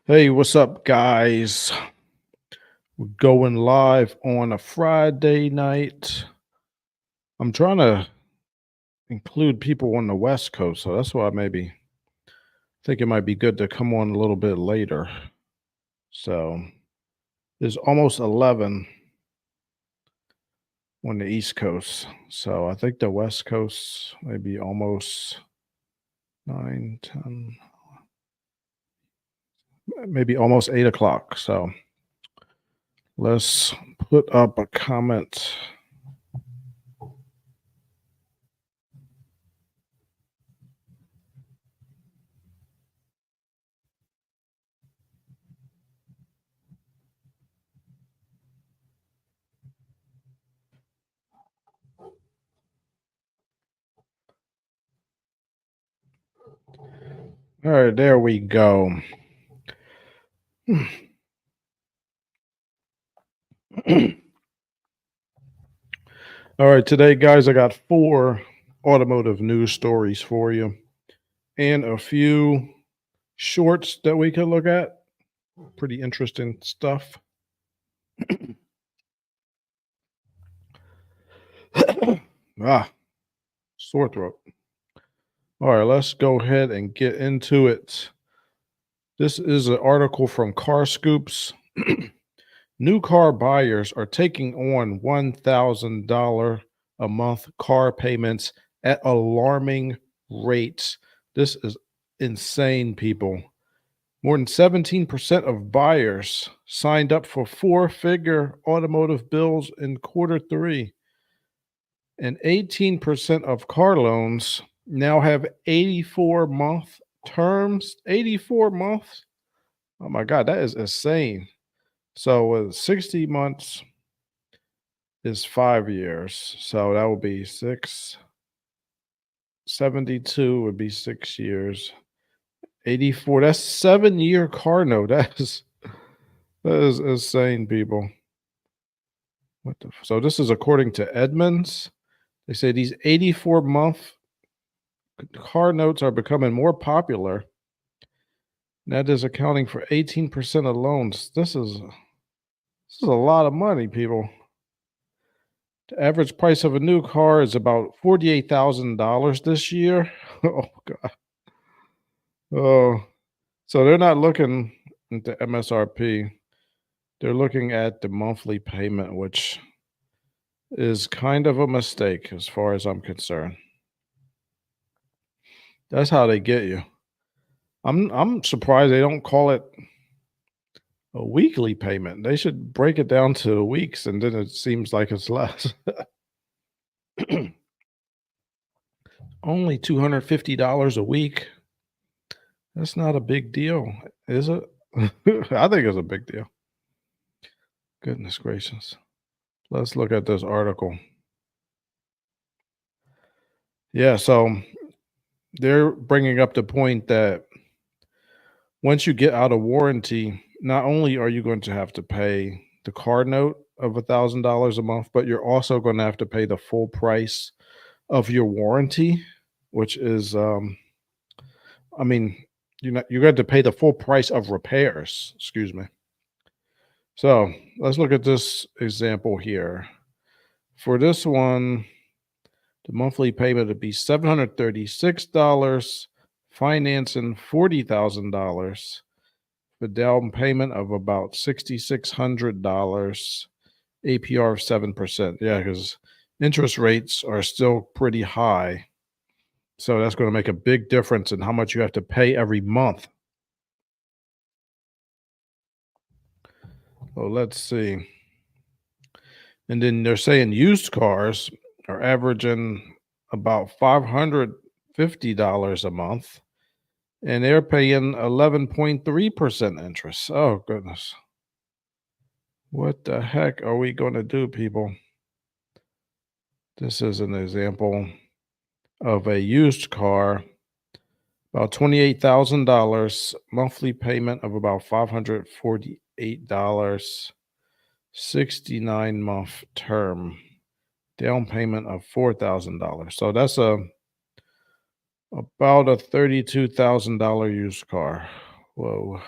Hey, what's up, guys? We're going live on a Friday night. I'm trying to include people on the West Coast, so that's why I maybe think it might be good to come on a little bit later. So it's almost 11 on the East Coast. So I think the West Coast maybe almost 9, 10, maybe almost 8 o'clock. So let's put up a comment. All right, there we go. All right, today, guys, I got four automotive news stories for you and a few shorts that we could look at. Pretty interesting stuff. Sore throat. All right, let's go ahead and get into it. This is an article from Car Scoops. New car buyers are taking on $1,000 a month car payments at alarming rates. This is insane, people. More than 17% of buyers signed up for four-figure automotive bills in quarter three, and 18% of car loans now have 84-month terms. 84 months? Oh my God, that is insane. So 60 months is 5 years. So that would be 72 would be 6 years. 84, that's 7-year car note. That is insane, people. So this is according to Edmunds. They say these 84-month car notes are becoming more popular. That is accounting for 18% of loans. This is a lot of money, people. The average price of a new car is about $48,000 this year. Oh God. Oh, so they're not looking at the MSRP. They're looking at the monthly payment, which is kind of a mistake as far as I'm concerned. That's how they get you. I'm surprised they don't call it a weekly payment. They should break it down to weeks, and then it seems like it's less. Only $250 a week. That's not a big deal, is it? I think it's a big deal. Goodness gracious. Let's look at this article. Yeah, so they're bringing up the point that once you get out of warranty, not only are you going to have to pay the car note of $1,000 a month, but you're also going to have to pay the full price of your warranty, which is, I mean, you're going to pay the full price of repairs. Excuse me. So let's look at this example here. For this one, the monthly payment would be $736, financing $40,000, the down payment of about $6,600, APR of 7%. Yeah, because interest rates are still pretty high. So that's going to make a big difference in how much you have to pay every month. So let's see. And then they're saying used cars are averaging about $550 a month, and they're paying 11.3% interest. Oh, goodness. What the heck are we going to do, people? This is an example of a used car, about $28,000, monthly payment of about $548, 69-month term, down payment of $4,000. So that's about a $32,000 used car. Whoa.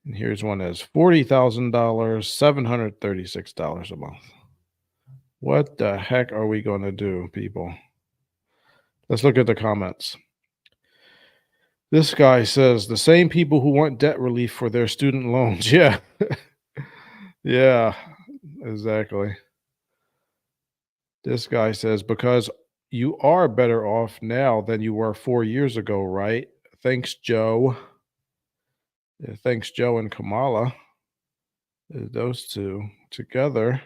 And here's one that's $40,000, $736 a month. What the heck are we going to do, people? Let's look at the comments. This guy says the same people who want debt relief for their student loans. Yeah. Yeah, exactly. This guy says because you are better off now than you were 4 years ago, right? Thanks, Joe. Yeah, thanks, Joe and Kamala. Those two together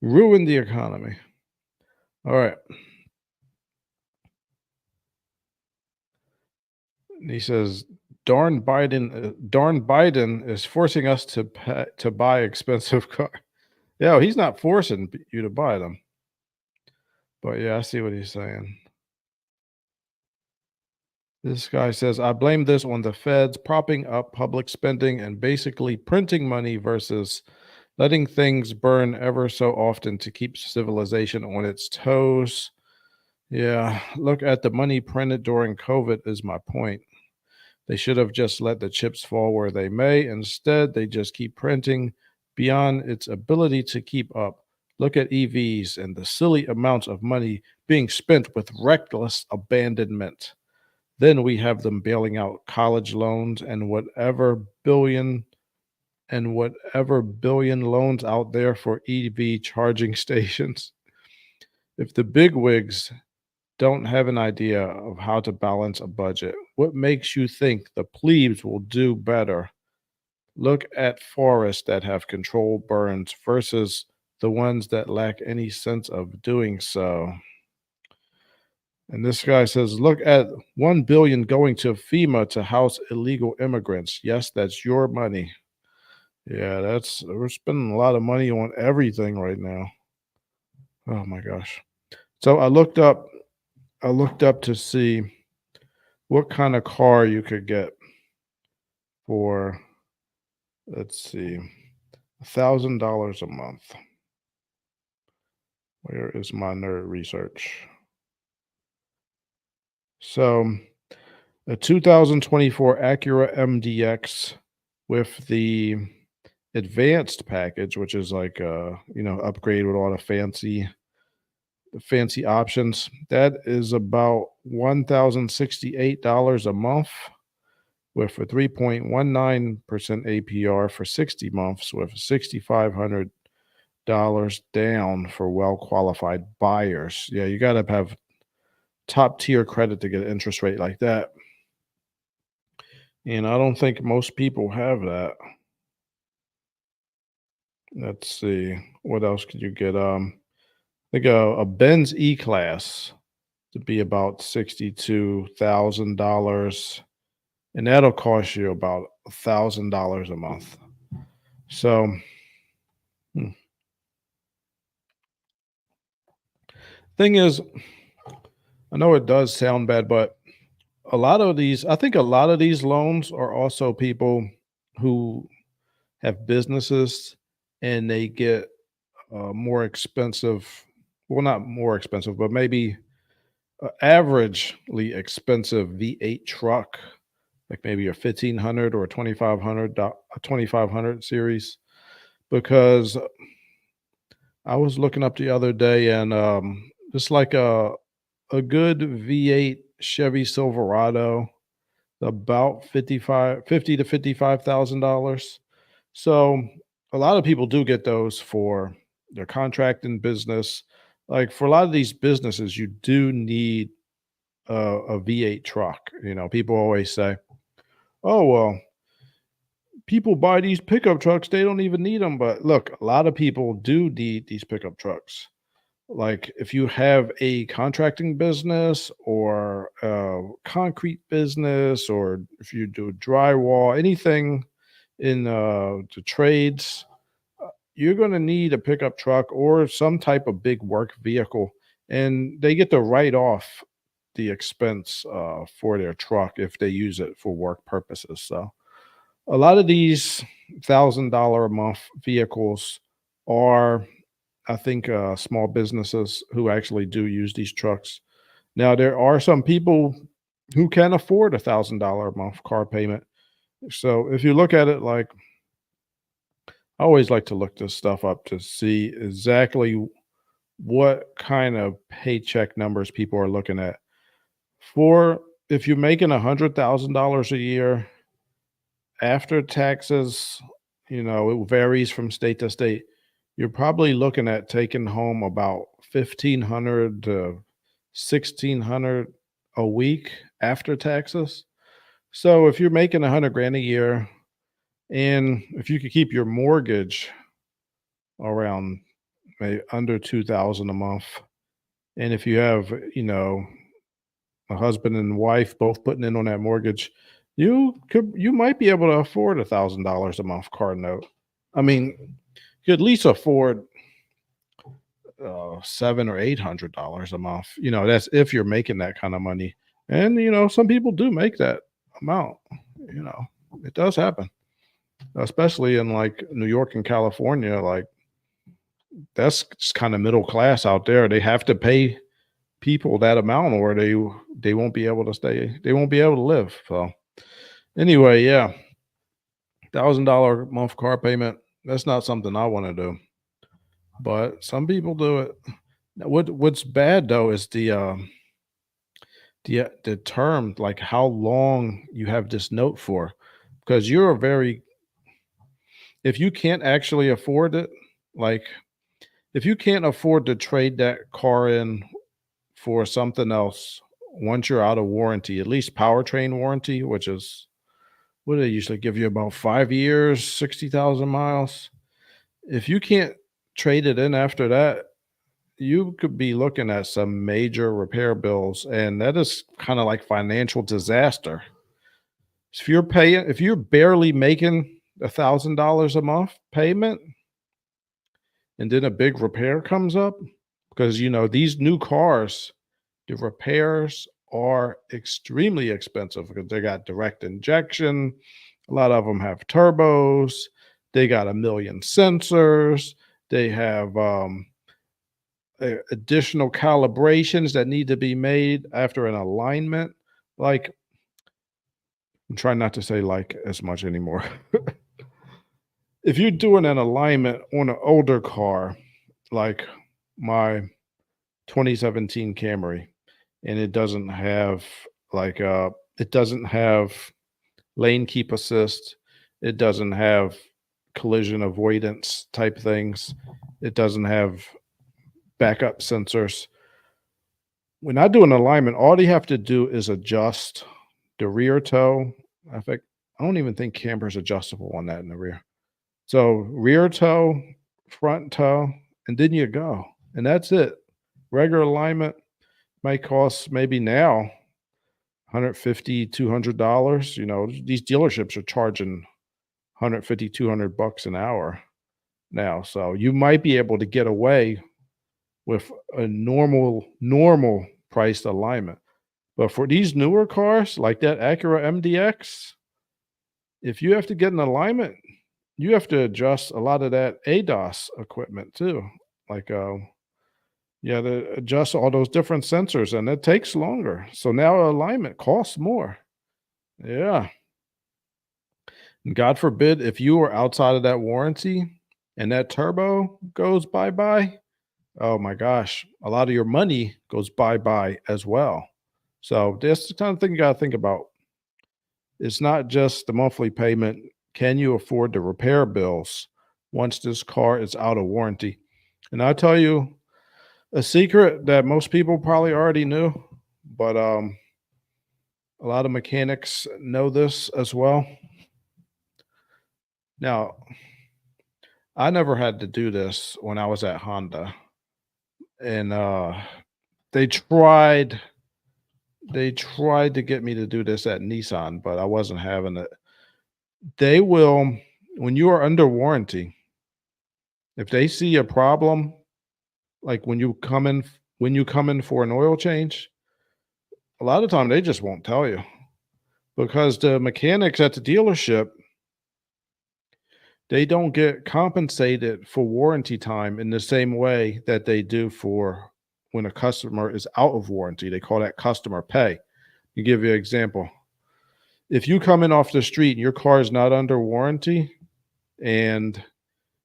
ruined the economy. All right. He says, darn Biden is forcing us to buy expensive car." Yeah, he's not forcing you to buy them. But yeah, I see what he's saying. This guy says, I blame this on the feds propping up public spending and basically printing money versus letting things burn ever so often to keep civilization on its toes. Yeah, look at the money printed during COVID, is my point. They should have just let the chips fall where they may. Instead, they just keep printing beyond its ability to keep up. Look at EVs and the silly amounts of money being spent with reckless abandonment. Then we have them bailing out college loans and whatever billion loans out there for EV charging stations. If the bigwigs don't have an idea of how to balance a budget, what makes you think the plebes will do better? Look at forests that have controlled burns versus the ones that lack any sense of doing so. And this guy says, look at 1 billion going to FEMA to house illegal immigrants. Yes, that's your money. Yeah, we're spending a lot of money on everything right now. Oh my gosh. So I looked up to see what kind of car you could get for, let's see, $1,000 a month. Where is my nerd research? So a 2024 Acura MDX with the advanced package, which is like upgrade with all the fancy options. That is about $1,068 a month with a 3.19% APR for 60 months with $6,500 down for well qualified buyers. Yeah, you got to have top tier credit to get an interest rate like that. And I don't think most people have that. Let's see. What else could you get? I think a Benz E Class to be about $62,000, and that'll cost you about $1,000 a month. So, hmm, thing is, I know it does sound bad, but I think a lot of these loans are also people who have businesses and they get more expensive. Well, not more expensive, but maybe averagely expensive V8 truck, like maybe a 1500 or a 2500 series. Because I was looking up the other day, and just like a good V8 Chevy Silverado, about 50 to $55,000. So a lot of people do get those for their contracting business. Like for a lot of these businesses, you do need a V8 truck. People always say, "Oh well, people buy these pickup trucks; they don't even need them." But look, a lot of people do need these pickup trucks. Like if you have a contracting business or a concrete business, or if you do drywall, anything in the trades, you're going to need a pickup truck or some type of big work vehicle, and they get to write off the expense for their truck if they use it for work purposes. So a lot of these $1,000 a month vehicles are, I think, small businesses who actually do use these trucks. Now, there are some people who can afford $1,000 a month car payment, So if you look at it like, I always like to look this stuff up to see exactly what kind of paycheck numbers people are looking at. For if you're making $100,000 a year after taxes, it varies from state to state. You're probably looking at taking home about 1,500 to 1,600 a week after taxes. So if you're making 100 grand a year, and if you could keep your mortgage around maybe under 2,000 a month, and if you have, a husband and wife both putting in on that mortgage, you might be able to afford $1,000 a month car note. I mean, you could at least afford 700 or $800 a month. That's if you're making that kind of money. And some people do make that amount. You know, it does happen, especially in like New York and California. Like that's just kind of middle class out there. They have to pay people that amount, or they won't be able to stay. They won't be able to live. So anyway, yeah, $1,000 month car payment. That's not something I want to do, but some people do it. Now, what's bad though is the term, like how long you have this note for, because you're a very if you can't actually afford it, like if you can't afford to trade that car in for something else once you're out of warranty, at least powertrain warranty, which is what do they usually give you, about 5 years, 60,000 miles. If you can't trade it in after that, you could be looking at some major repair bills, and that is kind of like financial disaster. If you're barely making $1,000 a month payment, and then a big repair comes up, because these new cars, the repairs are extremely expensive because they got direct injection. A lot of them have turbos. They got a million sensors. They have additional calibrations that need to be made after an alignment. Like, I'm trying not to say like as much anymore. If you're doing an alignment on an older car, like my 2017 Camry, and it doesn't have like it doesn't have lane keep assist, it doesn't have collision avoidance type things, it doesn't have backup sensors. When I do an alignment, all you have to do is adjust the rear toe. I think I don't even think camber's adjustable on that in the rear. So rear toe, front toe, and then you go. And that's it. Regular alignment might cost maybe now 150, $200. These dealerships are charging 150, $200 an hour now. So you might be able to get away with a normal priced alignment. But for these newer cars like that Acura MDX, if you have to get an alignment, you have to adjust a lot of that ADAS equipment too. Like you have to adjust all those different sensors, and it takes longer. So now alignment costs more. Yeah. And God forbid if you are outside of that warranty and that turbo goes bye bye. Oh my gosh, a lot of your money goes bye bye as well. So that's the kind of thing you got to think about. It's not just the monthly payment. Can you afford the repair bills once this car is out of warranty? And I'll tell you a secret that most people probably already knew, but a lot of mechanics know this as well. Now, I never had to do this when I was at Honda, and they tried they tried to get me to do this at Nissan, but I wasn't having it. They will, when you are under warranty, if they see a problem, like when you come in for an oil change, a lot of time they just won't tell you, because the mechanics at the dealership, they don't get compensated for warranty time in the same way that they do for when a customer is out of warranty. They call that customer pay. To give you an example, If you come in off the street and your car is not under warranty and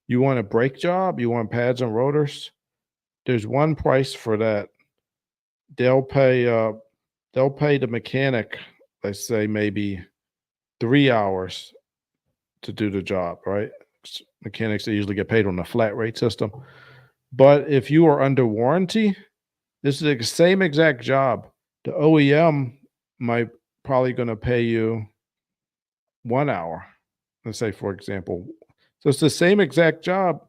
you want a brake job, you want pads and rotors, there's one price for that. They'll pay they'll pay the mechanic, let's say maybe 3 hours to do the job, right? Mechanics, they usually get paid on a flat rate system. But if you are under warranty, this is the same exact job. The OEM might probably going to pay you 1 hour. Let's say, for example. So it's the same exact job,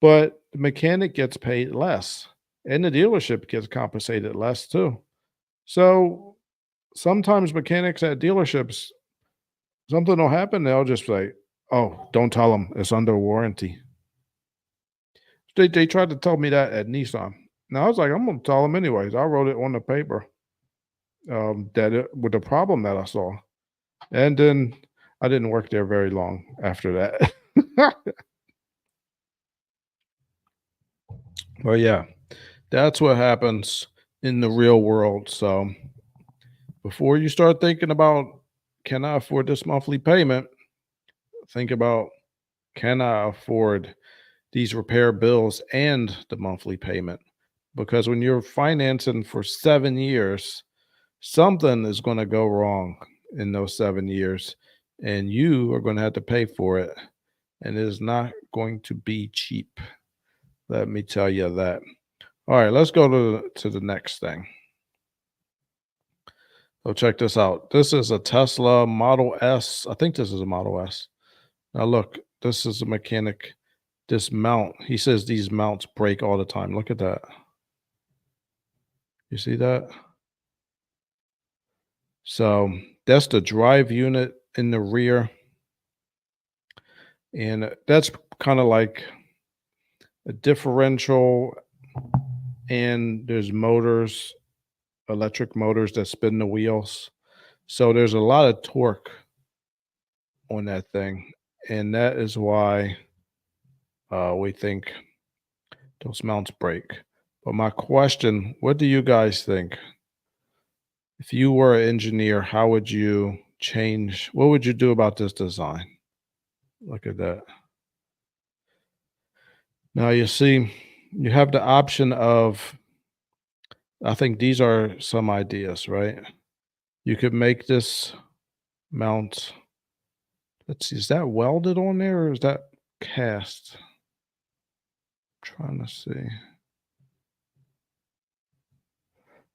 but the mechanic gets paid less, and the dealership gets compensated less too. So sometimes mechanics at dealerships, something will happen. They'll just say, "Oh, don't tell them it's under warranty." They tried to tell me that at Nissan. Now I was like, I'm gonna tell them anyways. I wrote it on the paper that with the problem that I saw, and then I didn't work there very long after that. But yeah, that's what happens in the real world. So before you start thinking about, can I afford this monthly payment? Think about, can I afford these repair bills and the monthly payment? Because when you're financing for 7 years, something is going to go wrong in those 7 years, and you are going to have to pay for it. And it is not going to be cheap. Let me tell you that. All right, let's go to the next thing. So check this out. This is a Tesla Model S. I think this is a Model S. Now look, this is a mechanic. This mount, he says these mounts break all the time. Look at that. You see that? So that's the drive unit in the rear. And that's kind of like a differential, and there's motors, electric motors that spin the wheels. So there's a lot of torque on that thing. And that is why we think those mounts break. But my question, what do you guys think? If you were an engineer, how would you change? What would you do about this design? Look at that. Now you see, you have the option of, I think these are some ideas, right? You could make this mount, let's see, is that welded on there or is that cast? I'm trying to see.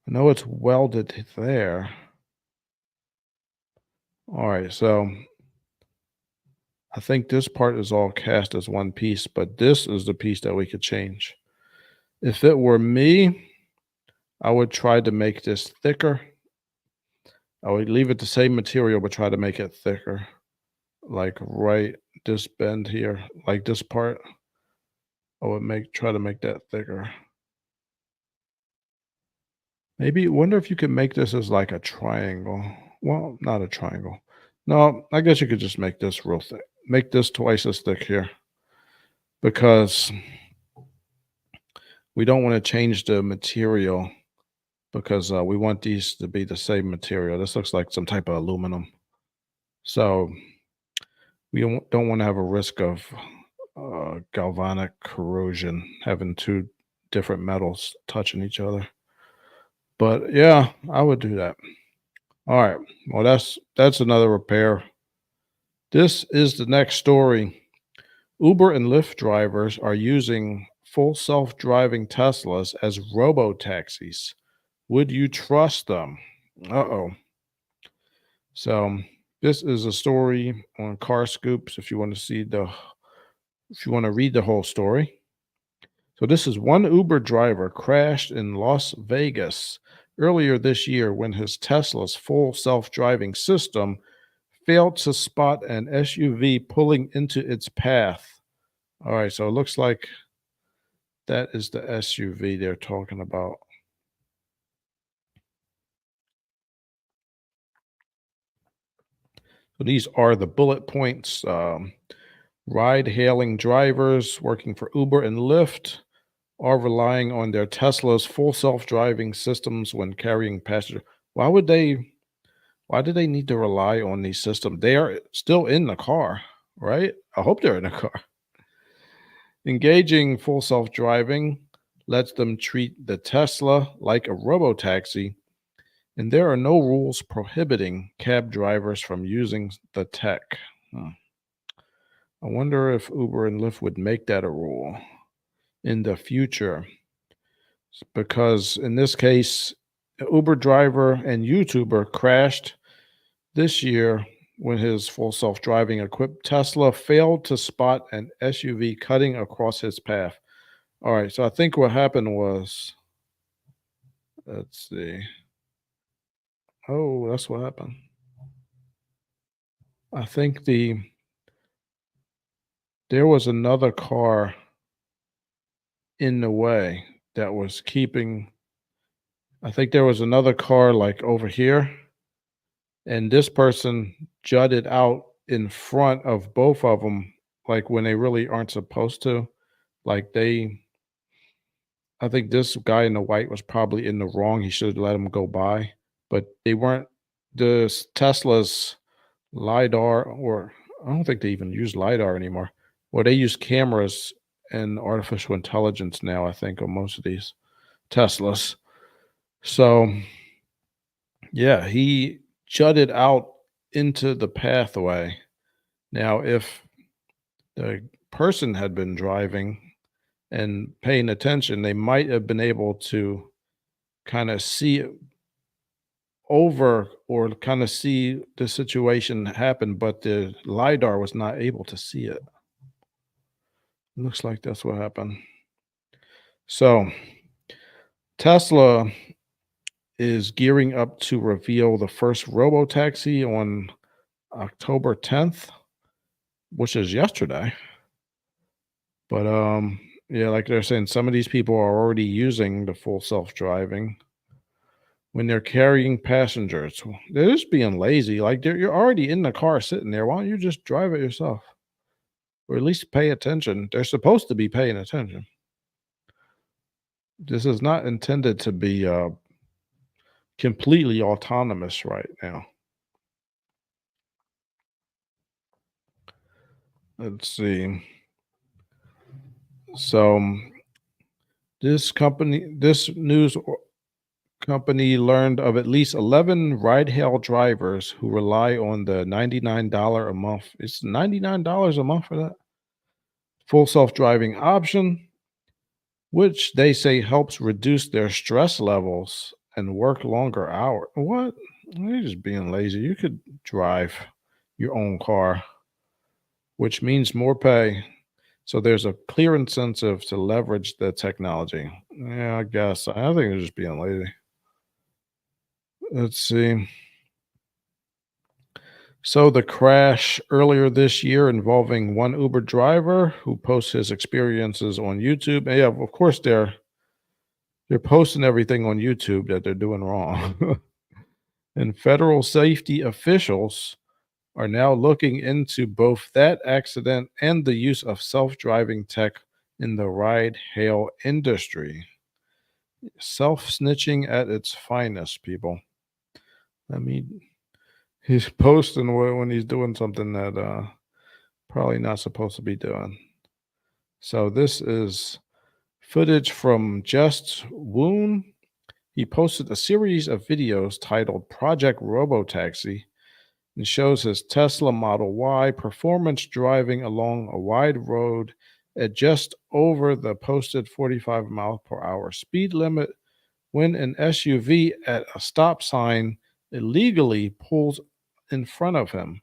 I know it's welded there. All right, so I think this part is all cast as one piece, but this is the piece that we could change. If it were me, I would try to make this thicker. I would leave it the same material, but try to make it thicker. Like right this bend here, like this part, I would try to make that thicker. Maybe wonder if you could make this as like a triangle. Well, not a triangle. No, I guess you could just make this real thick. Make this twice as thick here because we don't want to change the material because we want these to be the same material. This looks like some type of aluminum. So we don't want to have a risk of galvanic corrosion, having two different metals touching each other. But yeah, I would do that. All right. Well, that's another repair. This is the next story. Uber and Lyft drivers are using full self-driving Teslas as robo-taxis. Would you trust them? Uh-oh. So this is a story on Car Scoops if you want to read the whole story. So this is one Uber driver crashed in Las Vegas earlier this year when his Tesla's full self-driving system failed to spot an SUV pulling into its path. All right, so it looks like that is the SUV they're talking about. So these are the bullet points. Ride-hailing drivers working for Uber and Lyft are relying on their Tesla's full self-driving systems when carrying passengers. Why would they Why do they need to rely on these systems? They are still in the car, right? I hope they're in the car. Engaging full self-driving lets them treat the Tesla like a robotaxi, and there are no rules prohibiting cab drivers from using the tech. Hmm. I wonder if Uber and Lyft would make that a rule in the future, because in this case, an Uber driver and YouTuber crashed this year when his full self-driving equipped Tesla failed to spot an SUV cutting across his path. All right, so I think what happened was, let's see. Oh, that's what happened. I think there was another car in the way that was keeping. I think there was another car like over here, and this person jutted out in front of both of them, like when they really aren't supposed to. Like I think this guy in the white was probably in the wrong. He should have let him go by, but they weren't. Tesla's LiDAR, or I don't think they even use LiDAR anymore. Well, they use cameras and artificial intelligence now, I think, on most of these Teslas. So, yeah, he jutted out into the pathway. Now, if the person had been driving and paying attention, they might have been able to kind of see over or kind of see the situation happen, but the LiDAR was not able to see it. Looks like that's what happened. So, Tesla is gearing up to reveal the first robotaxi on October 10th, which is yesterday. But yeah, like they're saying, some of these people are already using the full self-driving when they're carrying passengers. They're just being lazy. Like you're already in the car sitting there. Why don't you just drive it yourself? Or at least pay attention. They're supposed to be paying attention. This is not intended to be completely autonomous right now. Let's see. So this company learned of at least 11 ride-hail drivers who rely on the $99 a month. It's $99 a month for that full self-driving option, which they say helps reduce their stress levels and work longer hours. What? They're just being lazy. You could drive your own car, which means more pay. So there's a clear incentive to leverage the technology. Yeah, I guess. I think they're just being lazy. Let's see. So the crash earlier this year involving one Uber driver who posts his experiences on YouTube. And yeah, of course they're posting everything on YouTube that they're doing wrong. And federal safety officials are now looking into both that accident and the use of self-driving tech in the ride-hail industry. Self-snitching at its finest, people. I mean, he's posting when he's doing something that probably not supposed to be doing. So this is footage from Just Woon. He posted a series of videos titled Project Robotaxi and shows his Tesla Model Y performance driving along a wide road at just over the posted 45 mile per hour speed limit when an SUV at a stop sign illegally pulls in front of him.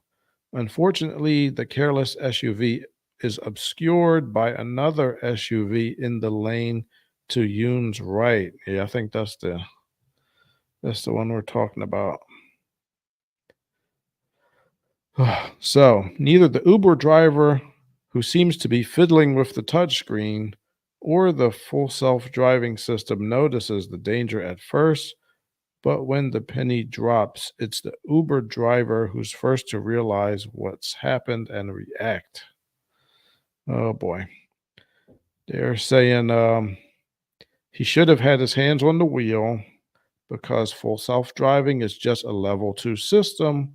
Unfortunately, the careless SUV is obscured by another SUV in the lane to Yoon's right. Yeah, I think that's the one we're talking about. So, neither the Uber driver who seems to be fiddling with the touchscreen or the full self-driving system notices the danger at first, but when the penny drops, it's the Uber driver who's first to realize what's happened and react. Oh boy. They're saying he should have had his hands on the wheel, because full self driving is just a level 2 system,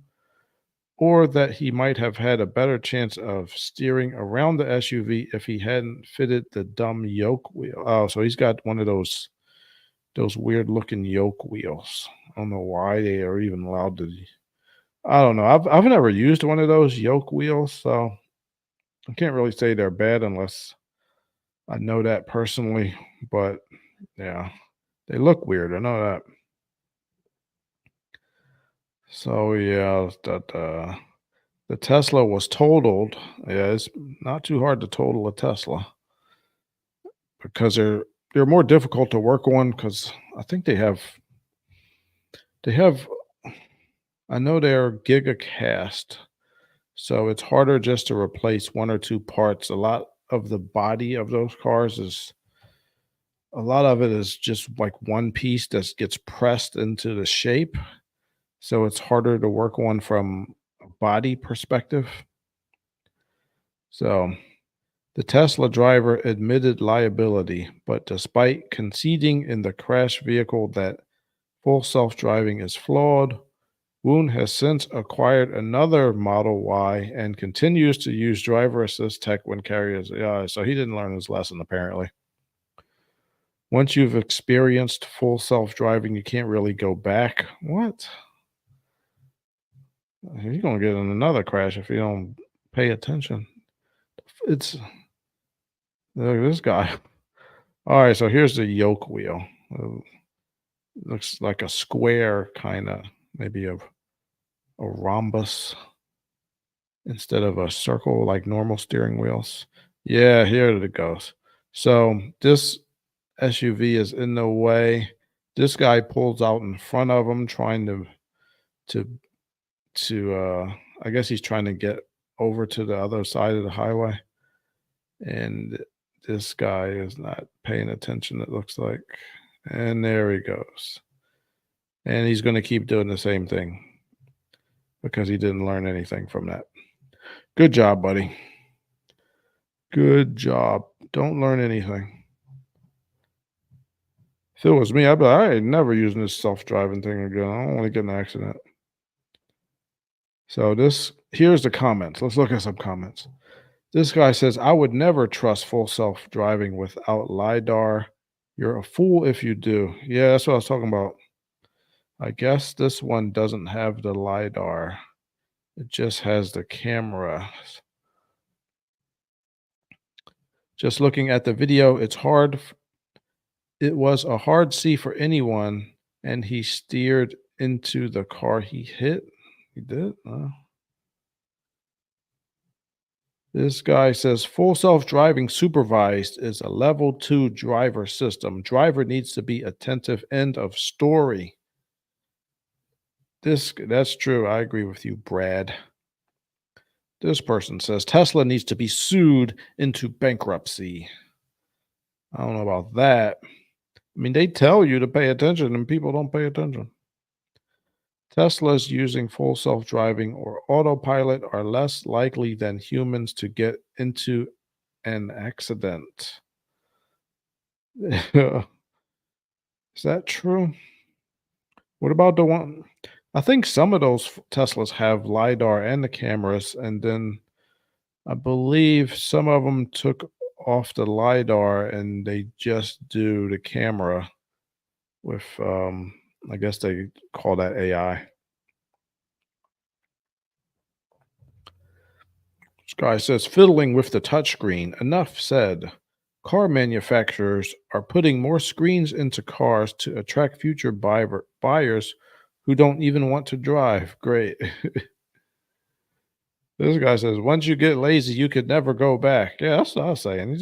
or that he might have had a better chance of steering around the SUV if he hadn't fitted the dumb yoke wheel. Oh, so he's got one of those weird looking yoke wheels. I don't know why they are even allowed to. I don't know. I've never used one of those yoke wheels, so I can't really say they're bad unless I know that personally. But yeah, they look weird. I know that. So yeah, that the Tesla was totaled. Yeah, it's not too hard to total a Tesla because they're more difficult to work on because I think they have I know they're gigacast, so it's harder just to replace one or two parts. A lot of the body of those cars is a lot of it is just like one piece that gets pressed into the shape, so it's harder to work on from a body perspective. So the Tesla driver admitted liability, but despite conceding in the crash vehicle that full self driving is flawed, Woon has since acquired another Model Y and continues to use driver assist tech when carriers. Yeah, so he didn't learn his lesson apparently. Once you've experienced full self driving, you can't really go back. What? You're gonna get in another crash if you don't pay attention. It's look at this guy. All right, so here's the yoke wheel. Uh, Looks like a square, kind of maybe a rhombus instead of a circle like normal steering wheels. Yeah, here it goes. So this SUV is in the way. This guy pulls out in front of him, trying to I guess he's trying to get over to the other side of the highway, and this guy is not paying attention. It looks like, and there he goes, and he's going to keep doing the same thing because he didn't learn anything from that. Good job, buddy. Good job. Don't learn anything. If it was me, I'd be like, I ain't never using this self-driving thing again. I don't want to get in an accident. So here's the comments. Let's look at some comments. This guy says, I would never trust full self-driving without LiDAR. You're a fool if you do. Yeah, that's what I was talking about. I guess this one doesn't have the LiDAR. It just has the camera. Just looking at the video, it was a hard see for anyone, and he steered into the car he hit. He did? This guy says full self driving supervised is a level 2 driver system. Driver needs to be attentive. End of story. That's true. I agree with you, Brad. This person says Tesla needs to be sued into bankruptcy. I don't know about that. I mean, they tell you to pay attention and people don't pay attention. Teslas using full self driving or autopilot are less likely than humans to get into an accident. Is that true? What about the one? I think some of those Teslas have LiDAR and the cameras, and then I believe some of them took off the LiDAR and they just do the camera with, I guess they call that AI. This guy says, fiddling with the touchscreen. Enough said. Car manufacturers are putting more screens into cars to attract future buyers who don't even want to drive. Great. This guy says, once you get lazy, you could never go back. Yeah, that's what I was saying.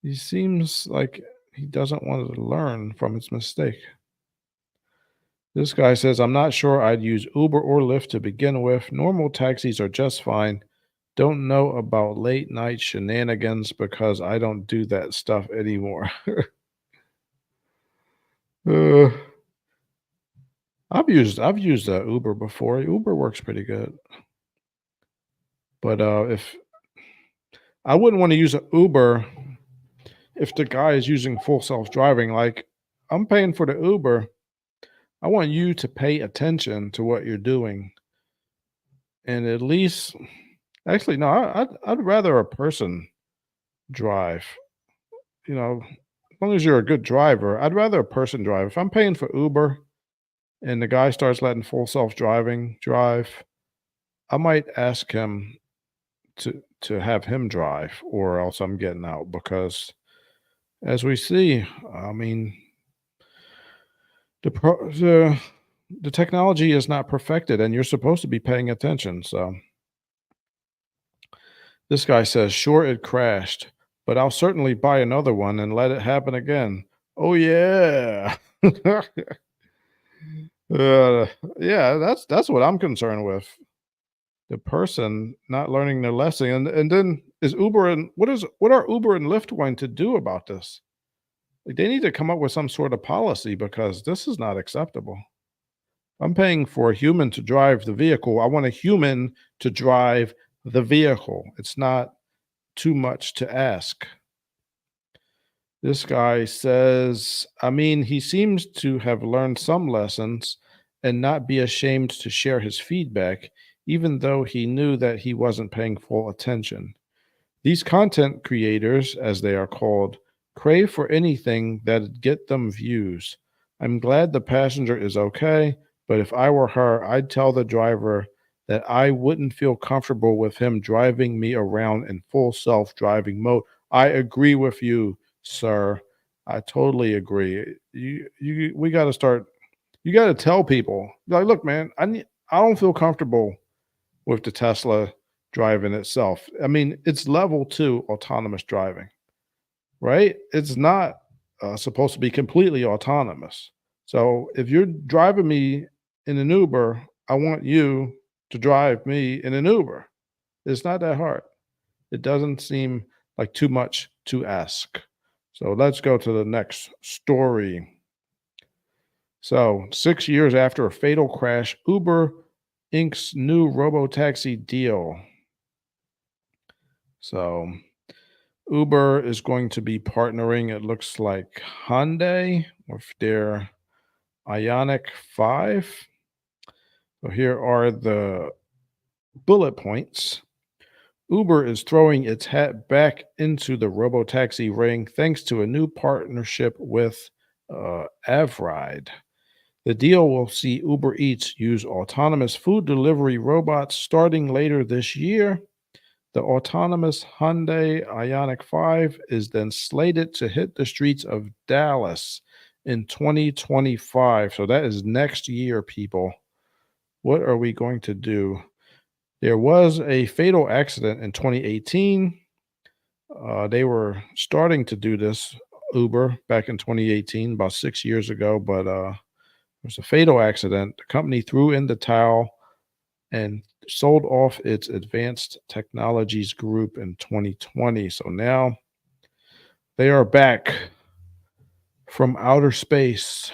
He seems like he doesn't want to learn from his mistake. This guy says, I'm not sure I'd use Uber or Lyft to begin with. Normal taxis are just fine. Don't know about late night shenanigans because I don't do that stuff anymore. uh, I've used Uber before. Uber works pretty good. But if I wouldn't want to use an Uber if the guy is using full self driving, like I'm paying for the Uber. I want you to pay attention to what you're doing, and at least, actually, no, I'd rather a person drive. You know, as long as you're a good driver, I'd rather a person drive. If I'm paying for Uber and the guy starts letting full self driving drive, I might ask him to have him drive, or else I'm getting out because, as we see, I mean, the pro- the technology is not perfected, and you're supposed to be paying attention. So this guy says, "Sure, it crashed, but I'll certainly buy another one and let it happen again." Oh yeah. Uh, yeah, that's what I'm concerned with. The person not learning their lesson, and then is Uber and what are Uber and Lyft going to do about this? Like, they need to come up with some sort of policy because this is not acceptable. I'm paying for a human to drive the vehicle. I want a human to drive the vehicle. It's not too much to ask. This guy says, I mean, he seems to have learned some lessons and not be ashamed to share his feedback, even though he knew that he wasn't paying full attention. These content creators, as they are called, crave for anything that'd get them views. I'm glad the passenger is okay, but if I were her, I'd tell the driver that I wouldn't feel comfortable with him driving me around in full self driving mode. I agree with you, sir. I totally agree. We got to start. You got to tell people, like, look, man, I don't feel comfortable with the Tesla driving itself. I mean, it's level two autonomous driving, right? It's not supposed to be completely autonomous. So if you're driving me in an Uber, I want you to drive me in an Uber. It's not that hard. It doesn't seem like too much to ask. So let's go to the next story. So, 6 years after a fatal crash, Uber inks new robo-taxi deal. So, Uber is going to be partnering, it looks like Hyundai with their Ionic 5. So, here are the bullet points. Uber is throwing its hat back into the robo-taxi ring thanks to a new partnership with Avride. The deal will see Uber Eats use autonomous food delivery robots starting later this year. The autonomous Hyundai Ioniq 5 is then slated to hit the streets of Dallas in 2025. So that is next year, people. What are we going to do? There was a fatal accident in 2018. They were starting to do this, Uber, back in 2018, about 6 years ago, but it was a fatal accident. The company threw in the towel and sold off its advanced technologies group in 2020. So now they are back from outer space.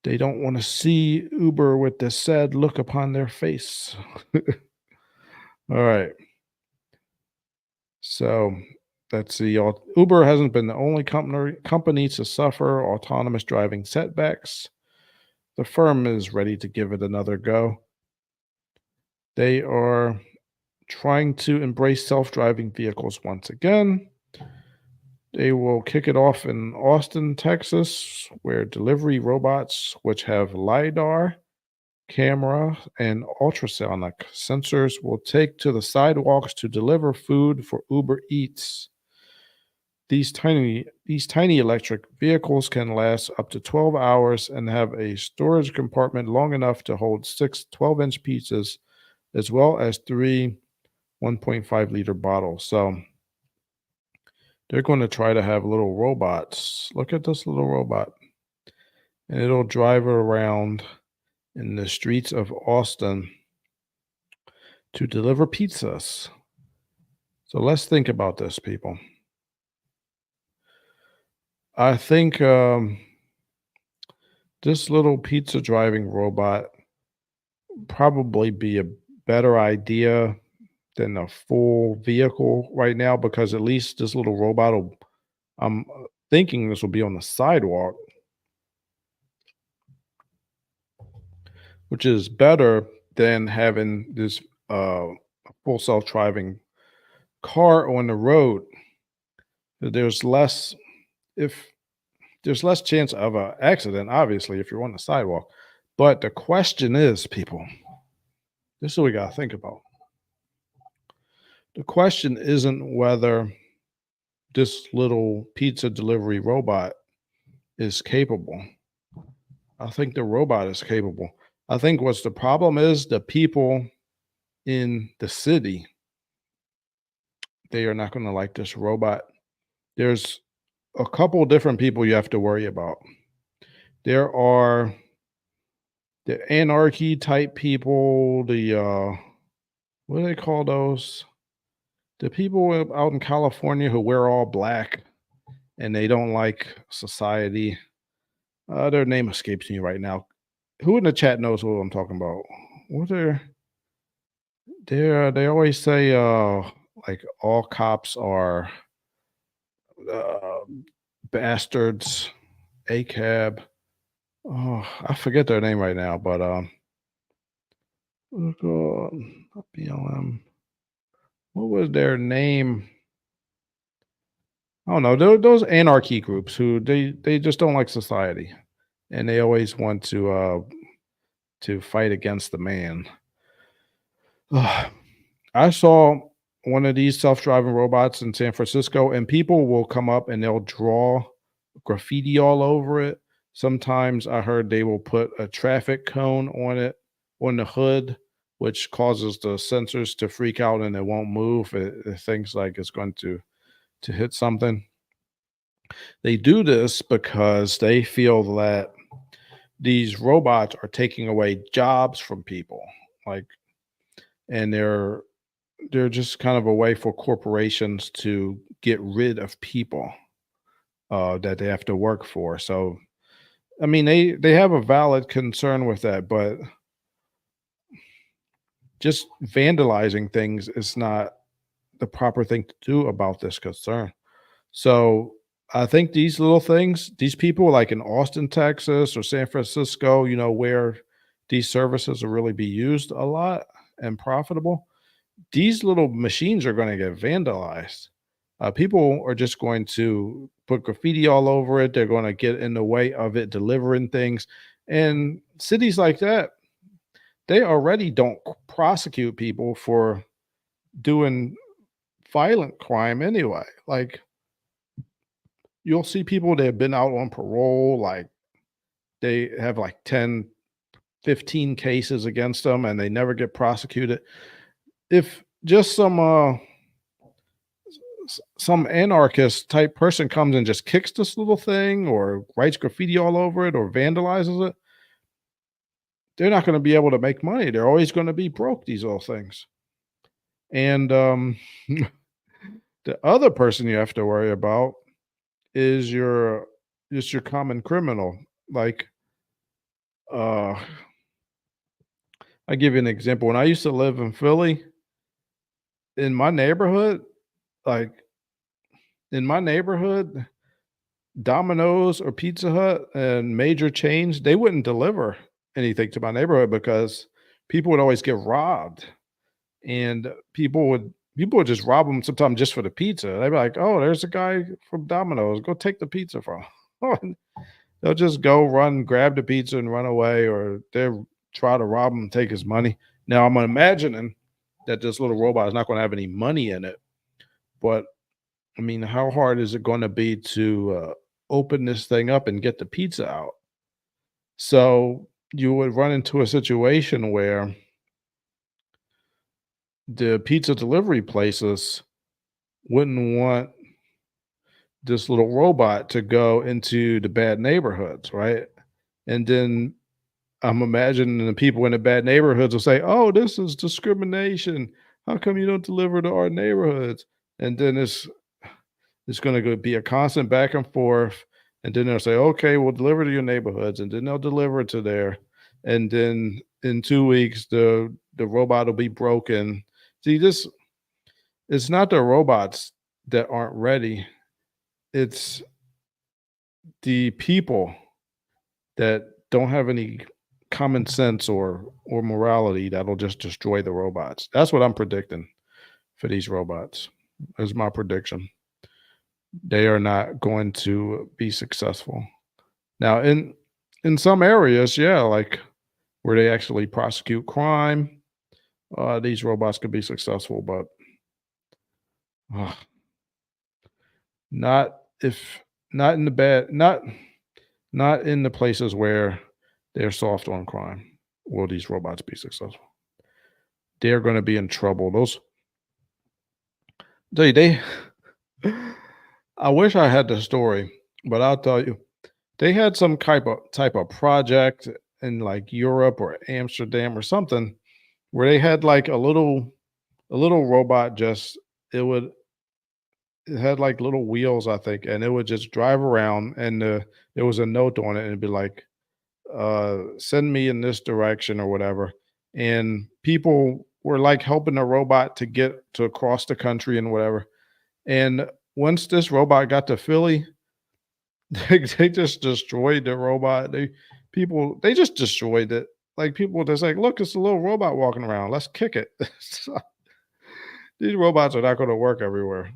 They don't want to see Uber with this sad look upon their face. All right. So let's see. Uber hasn't been the only company to suffer autonomous driving setbacks. The firm is ready to give it another go. They are trying to embrace self driving vehicles once again. They will kick it off in Austin, Texas, where delivery robots, which have LiDAR, camera, and ultrasonic sensors, will take to the sidewalks to deliver food for Uber Eats. These tiny electric vehicles can last up to 12 hours and have a storage compartment long enough to hold six 12-inch pizzas as well as three 1.5-liter bottles. So they're going to try to have little robots. Look at this little robot. And it'll drive around in the streets of Austin to deliver pizzas. So let's think about this, people. I think this little pizza driving robot probably be a better idea than a full vehicle right now, because at least this little robot will, I'm thinking this will be on the sidewalk, which is better than having this full self-driving car on the road. There's less if there's less chance of an accident, obviously, if you're on the sidewalk. But the question is, people, this is what we got to think about. The question isn't whether this little pizza delivery robot is capable. I think the robot is capable. I think what's the problem is the people in the city, they are not going to like this robot. There's a couple different people you have to worry about. There are the anarchy type people, the what do they call those? The people out in California who wear all black and they don't like society. Their name escapes me right now. Who in the chat knows what I'm talking about? What are they always say like all cops are uh, bastards, a cab. Oh, I forget their name right now, but not BLM. What was their name? I don't know. Those anarchy groups who they just don't like society, and they always want to fight against the man. Ugh. I saw one of these self-driving robots in San Francisco, and people will come up and they'll draw graffiti all over it. Sometimes I heard they will put a traffic cone on it on the hood, which causes the sensors to freak out and it won't move. It thinks like it's going to hit something. They do this because they feel that these robots are taking away jobs from people, like, and they're just kind of a way for corporations to get rid of people that they have to work for. So, I mean, they have a valid concern with that, but just vandalizing things is not the proper thing to do about this concern. So, I think these little things, these people like in Austin, Texas, or San Francisco, where these services will really be used a lot and profitable, these little machines are going to get vandalized. People are just going to put graffiti all over it. They're going to get in the way of it delivering things. And cities like that, they already don't prosecute people for doing violent crime anyway. Like, you'll see people that have been out on parole, like they have like 10, 15 cases against them and they never get prosecuted. If just some anarchist type person comes and just kicks this little thing or writes graffiti all over it or vandalizes it, they're not going to be able to make money. They're always going to be broke, these little things. And the other person you have to worry about is your common criminal. Like, uh I give you an example. When I used to live in Philly, in my neighborhood, like in my neighborhood, Domino's or Pizza Hut and major chains, they wouldn't deliver anything to my neighborhood because people would always get robbed, and people would just rob them sometimes just for the pizza. They'd be like, "Oh, there's a guy from Domino's. Go take the pizza from him." They'll just go run, grab the pizza, and run away, or they'll try to rob him and take his money. Now, I'm imagining that this little robot is not going to have any money in it, but I mean, how hard is it going to be to open this thing up and get the pizza out? So you would run into a situation where the pizza delivery places wouldn't want this little robot to go into the bad neighborhoods, right? And then I'm imagining the people in the bad neighborhoods will say, "Oh, this is discrimination. How come you don't deliver to our neighborhoods?" And then it's going to be a constant back and forth. And then they'll say, "Okay, we'll deliver to your neighborhoods," and then they'll deliver to there. And then in 2 weeks, the robot will be broken. See, this it's not the robots that aren't ready. It's the people that don't have any common sense or morality that'll just destroy the robots. That's what I'm predicting for these robots. Is my prediction. They are not going to be successful. Now, in some areas, yeah, like where they actually prosecute crime, these robots could be successful, but uh, not if not in the bad, not in the places where they're soft on crime. Will these robots be successful? They're going to be in trouble. Those, tell you, they. I wish I had the story, but I'll tell you, they had some type of project in like Europe or Amsterdam or something where they had like a little robot just it would it had like little wheels, I think, and it would just drive around and there was a note on it and it'd be like, send me in this direction or whatever. And people were like helping the robot to get to across the country and whatever. And once this robot got to Philly, they just destroyed the robot. They just destroyed it. Like people were just like, look, it's a little robot walking around. Let's kick it. So, these robots are not going to work everywhere.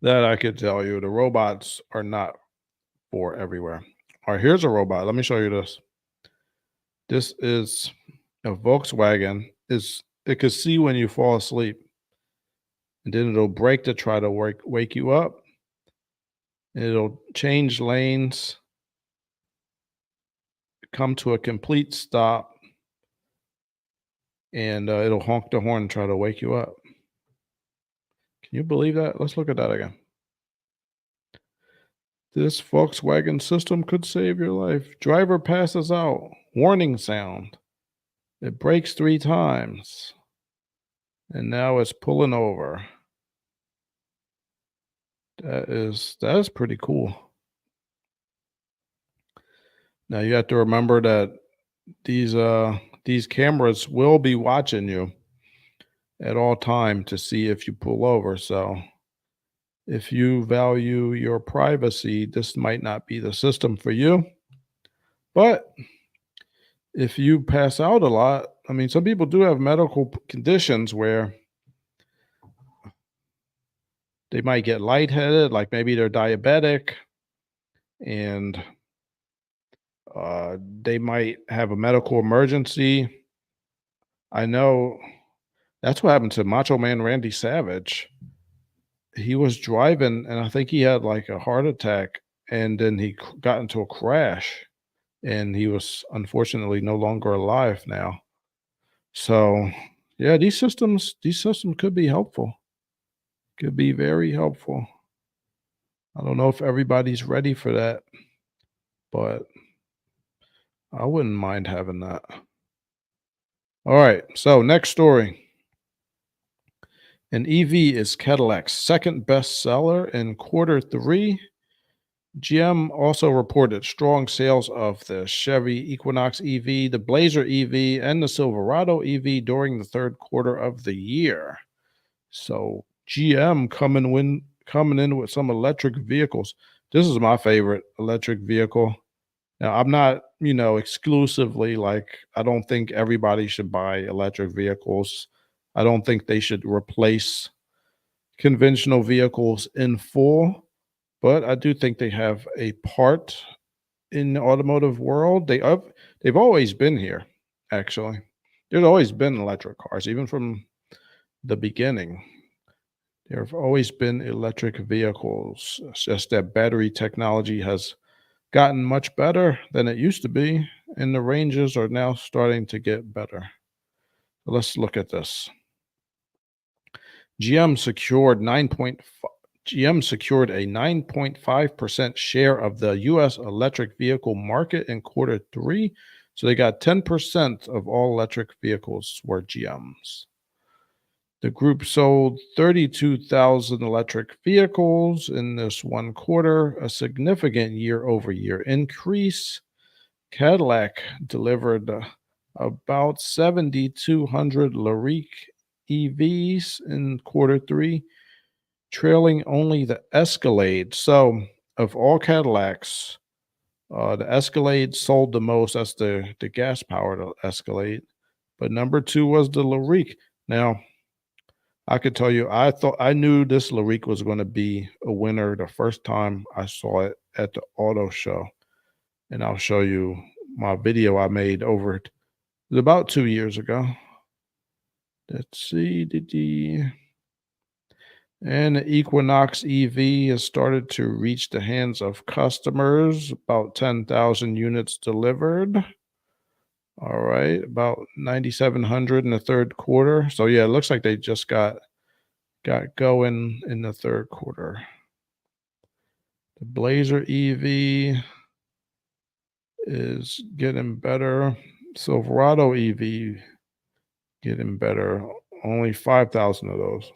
That I could tell you. The robots are not for everywhere. All right, here's a robot. Let me show you this. This is a Volkswagen. It could see when you fall asleep, and then it'll brake to try to wake you up. And it'll change lanes, come to a complete stop, and it'll honk the horn and try to wake you up. Can you believe that? Let's look at that again. This Volkswagen system could save your life. Driver passes out. Warning sound. It brakes 3 times. And now it's pulling over. That is pretty cool. Now you have to remember that these cameras will be watching you at all time to see if you pull over. So if you value your privacy, this might not be the system for you. But if you pass out a lot, I mean, some people do have medical conditions where they might get lightheaded, like maybe they're diabetic and they might have a medical emergency. I know that's what happened to Macho Man Randy Savage. He was driving, and I think he had like a heart attack, and then he got into a crash, and he was unfortunately no longer alive now. So, yeah, these systems could be helpful. Could be very helpful. I don't know if everybody's ready for that, but I wouldn't mind having that. All right, so next story. An EV is Cadillac's second best seller in quarter three. GM also reported strong sales of the Chevy Equinox EV, the Blazer EV, and the Silverado EV during the third quarter of the year. So GM coming in with some electric vehicles. This is my favorite electric vehicle. Now, I'm not, exclusively like I don't think everybody should buy electric vehicles. I don't think they should replace conventional vehicles in full, but I do think they have a part in the automotive world. They've always been here, actually. There's always been electric cars, even from the beginning. There have always been electric vehicles. It's just that battery technology has gotten much better than it used to be, and the ranges are now starting to get better. Let's look at this. GM secured 9.5 GM secured a 9.5% share of the US electric vehicle market in quarter three. So they got 10% of all electric vehicles were GM's. The group sold 32,000 electric vehicles in this one quarter, a significant year over year increase. Cadillac delivered about 7,200 Lyriq EVs in quarter three, trailing only the Escalade. So, of all Cadillacs, the Escalade sold the most. That's the gas powered Escalade. But number two was the Lyrique. Now, I could tell you, I knew this Lyrique was going to be a winner the first time I saw it at the auto show, and I'll show you my video I made over it. It was about 2 years ago. Let's see, and the Equinox EV has started to reach the hands of customers. About 10,000 units delivered. All right, about 9,700 in the third quarter. So yeah, it looks like they just got going in the third quarter. The Blazer EV is getting better. Silverado EV getting better. Only 5,000 of those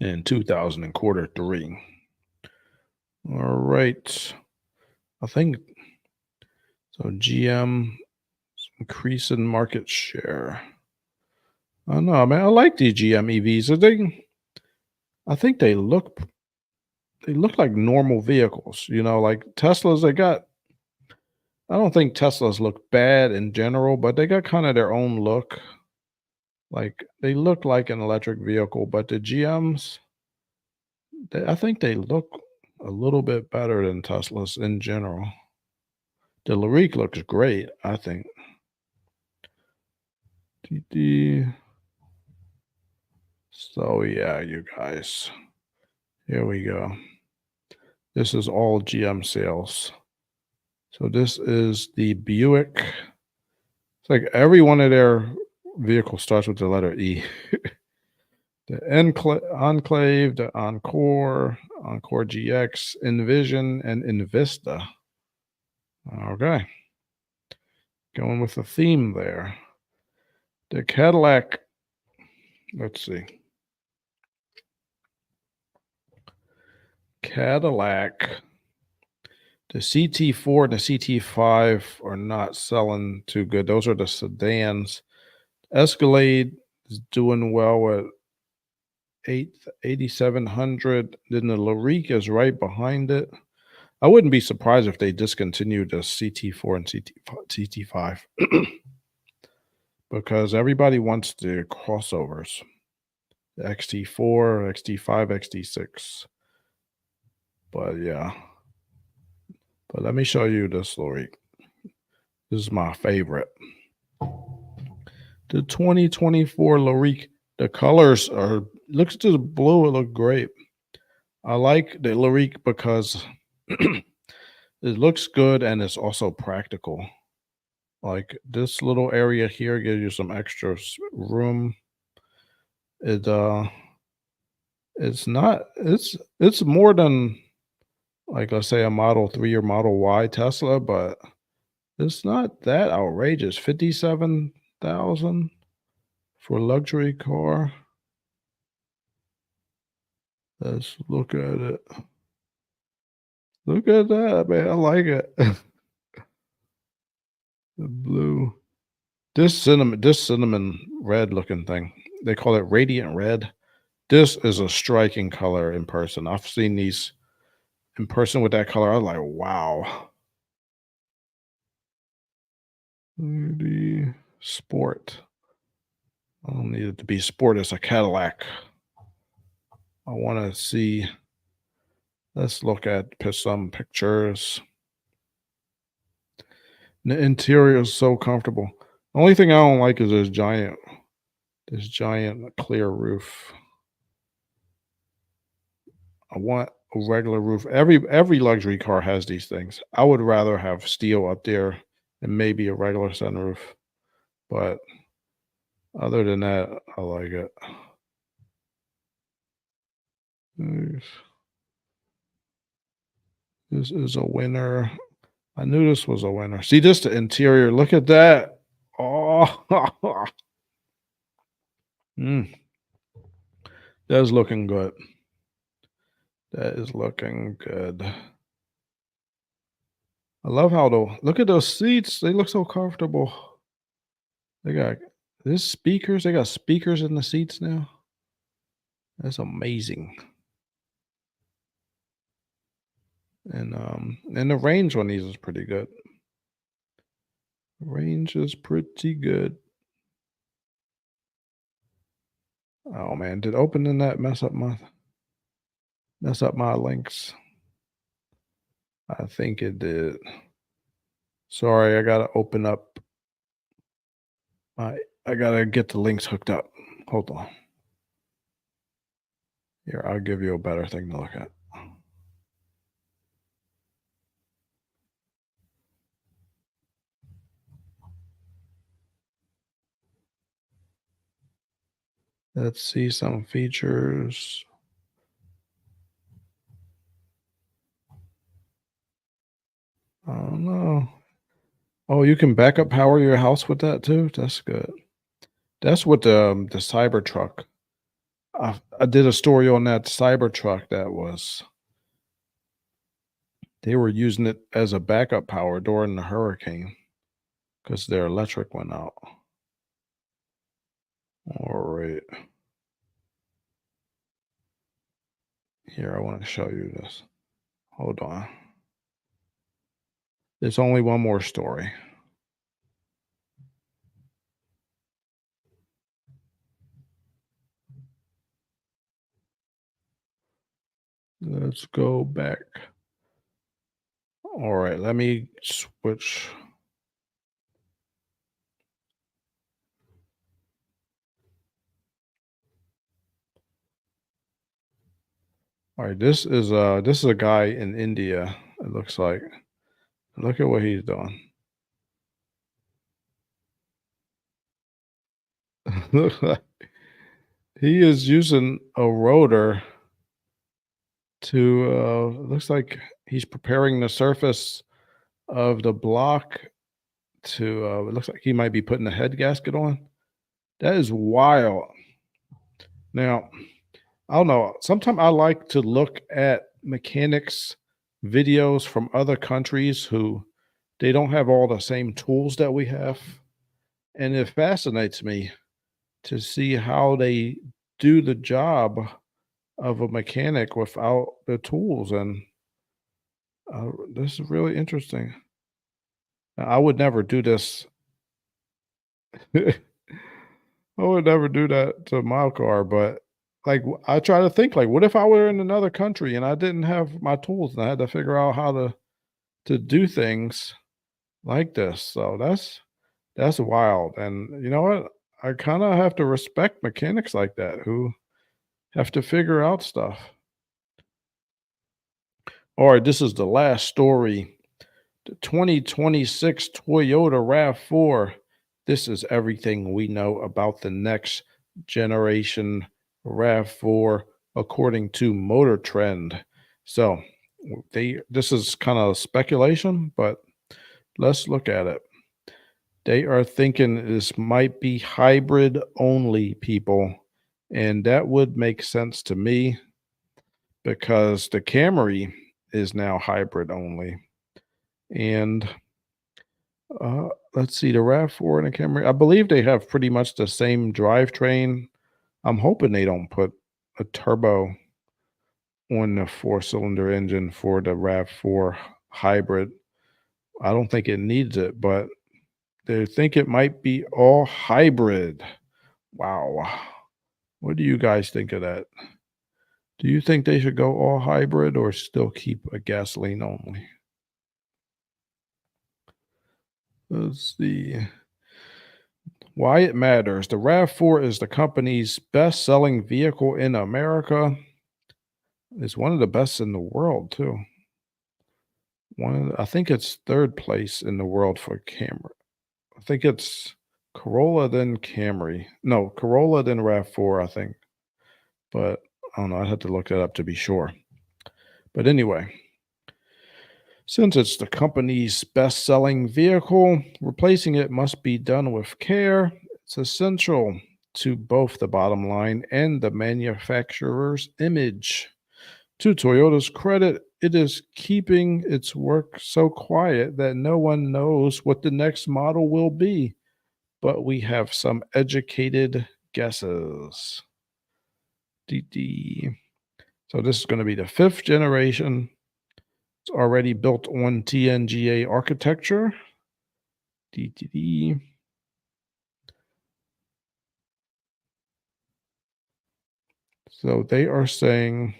in 2000 in quarter three. All right. I think so. GM is increasing market share. I don't know, man. I like these GM EVs. I think they look like normal vehicles. Like Teslas. I don't think Teslas look bad in general, but they got kind of their own look. Like they look like an electric vehicle, but the GMs, I think they look a little bit better than Teslas in general. The Lyrique looks great, I think. So yeah, you guys, here we go. This is all GM sales. So this is the Buick. It's like every one of their vehicles starts with the letter E. The Enclave, the Encore, Encore GX, Envision, and Invista. Okay. Going with the theme there. The Cadillac, let's see. Cadillac, the CT4 and the CT5 are not selling too good. Those are the sedans. Escalade is doing well at 8,700. Then the Lyrique is right behind it. I wouldn't be surprised if they discontinued the CT4 and CT5 because everybody wants the crossovers. The XT4, XT5, XT6. But yeah. But let me show you this Lyrique. This is my favorite. The 2024 Lyrique. The colors looks to the blue, it look great. I like the Lyrique because it looks good and it's also practical. Like this little area here gives you some extra room. It's more than, like, let's say a Model 3 or Model Y Tesla, but it's not that outrageous. 57,000 for a luxury car. Let's look at it. Look at that, man. I like it. The blue. This cinnamon red looking thing. They call it radiant red. This is a striking color in person. I've seen these in person with that color. I was like, wow. The sport. I don't need it to be sport. It's a Cadillac. I want to see. Let's look at some pictures. The interior is so comfortable. The only thing I don't like is this giant clear roof. I want a regular roof. Every luxury car has these things. I would rather have steel up there and maybe a regular sunroof. But other than that, I like it. This is a winner. I knew this was a winner. See this, the interior. Look at that. Oh, that's looking good. That is looking good. I love how look at those seats. They look so comfortable. They got this speakers. They got speakers in the seats now. That's amazing. And the range on these is pretty good. Range is pretty good. Oh man, did opening that mess up my links? I think it did. Sorry, I gotta open up my I gotta get the links hooked up. Hold on. Here, I'll give you a better thing to look at. Let's see some features. I don't know. Oh, you can backup power your house with that too? That's good. That's what the Cybertruck. I did a story on that Cybertruck that was they were using it as a backup power during the hurricane because their electric went out. All right. Here, I want to show you this. Hold on. There's only one more story. Let's go back. All right, let me switch. All right, this is a guy in India, it looks like. Look at what he's doing. Look like he is using a rotor to looks like he's preparing the surface of the block to it looks like he might be putting a head gasket on. That is wild. Now, I don't know. Sometimes I like to look at mechanics videos from other countries who they don't have all the same tools that we have. And it fascinates me to see how they do the job of a mechanic without the tools. And this is really interesting. I would never do this. I would never do that to my car, but like I try to think like, what if I were in another country and I didn't have my tools and I had to figure out how to do things like this. So that's wild. And you know what? I kind of have to respect mechanics like that who have to figure out stuff. All right, this is the last story. The 2026 Toyota RAV4. This is everything we know about the next generation RAV4 according to Motor Trend. So, this is kind of speculation, but let's look at it. They are thinking this might be hybrid only, people, and that would make sense to me because the Camry is now hybrid only. And let's see, the RAV4 and the Camry, I believe they have pretty much the same drivetrain. I'm hoping they don't put a turbo on the four-cylinder engine for the RAV4 hybrid. I don't think it needs it, but they think it might be all hybrid. Wow. What do you guys think of that? Do you think they should go all hybrid or still keep a gasoline only? Let's see. Why it matters. The RAV4 is the company's best selling vehicle in America. It's one of the best in the world, too. I think it's third place in the world for Camry. I think it's Corolla, then Camry. No, Corolla, then RAV4, I think. But I don't know. I'd have to look that up to be sure. But anyway, since it's the company's best selling vehicle, replacing it must be done with care. It's essential to both the bottom line and the manufacturer's image. To Toyota's credit, it is keeping its work so quiet that no one knows what the next model will be, but we have some educated guesses. So this is going to be the fifth generation. It's already built on TNGA architecture. So they are saying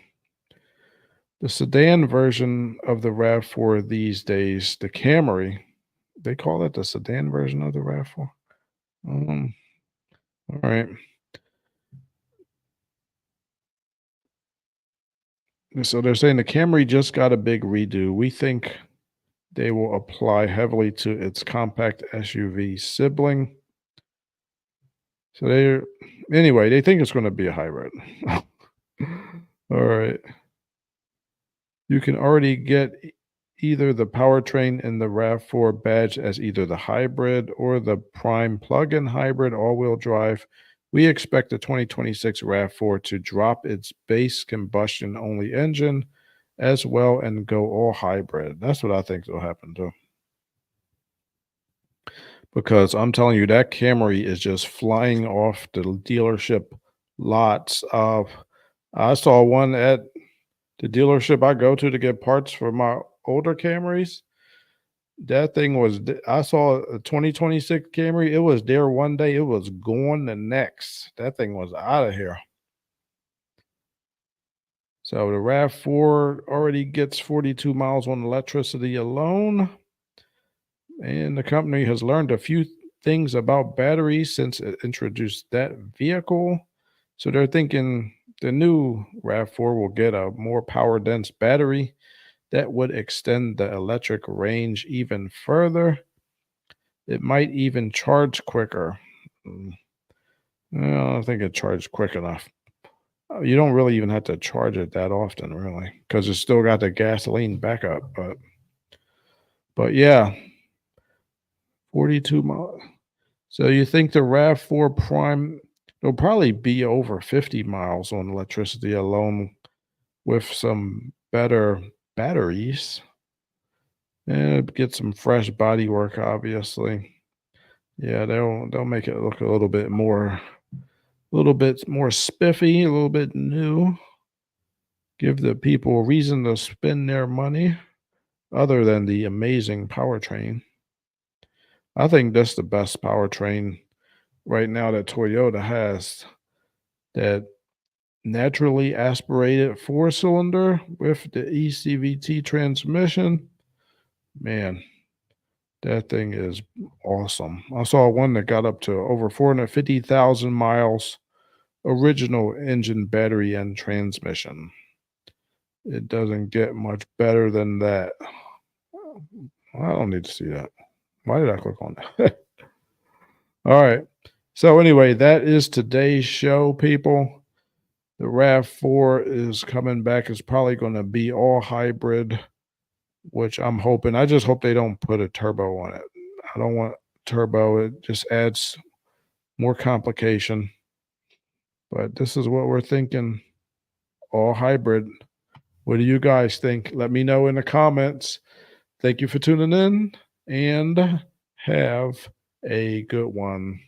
the sedan version of the RAV4 these days, the Camry, they call it the sedan version of the RAV4. All right. So they're saying the Camry just got a big redo. We think they will apply heavily to its compact SUV sibling. So anyway, they think it's going to be a hybrid. All right. You can already get either the powertrain in the RAV4 badge as either the hybrid or the prime plug-in hybrid all-wheel drive. We expect the 2026 RAV4 to drop its base combustion-only engine as well and go all hybrid. That's what I think will happen too. Because I'm telling you, that Camry is just flying off the dealership lots of. I saw one at the dealership I go to get parts for my older Camrys. That thing was, I saw a 2026 Camry. It was there one day. It was gone the next. That thing was out of here. So the RAV4 already gets 42 miles on electricity alone. And the company has learned a few things about batteries since it introduced that vehicle. So they're thinking the new RAV4 will get a more power dense battery that would extend the electric range even further. It might even charge quicker. I don't think it charged quick enough. You don't really even have to charge it that often, really, because it's still got the gasoline backup. But yeah, 42 miles. So you think the RAV4 Prime will probably be over 50 miles on electricity alone with some better batteries. And get some fresh body work, obviously. Yeah, they'll make it look a little bit more spiffy, a little bit new. Give the people a reason to spend their money other than the amazing powertrain. I think that's the best powertrain right now that Toyota has. That naturally aspirated four-cylinder with the ECVT transmission. Man, that thing is awesome. I saw one that got up to over 450,000 miles, original engine, battery, and transmission. It doesn't get much better than that. I don't need to see that. Why did I click on that? All right. So anyway, that is today's show, people. The RAV4 is coming back. It's probably going to be all hybrid, which I'm hoping. I just hope they don't put a turbo on it. I don't want turbo. It just adds more complication. But this is what we're thinking. All hybrid. What do you guys think? Let me know in the comments. Thank you for tuning in and have a good one.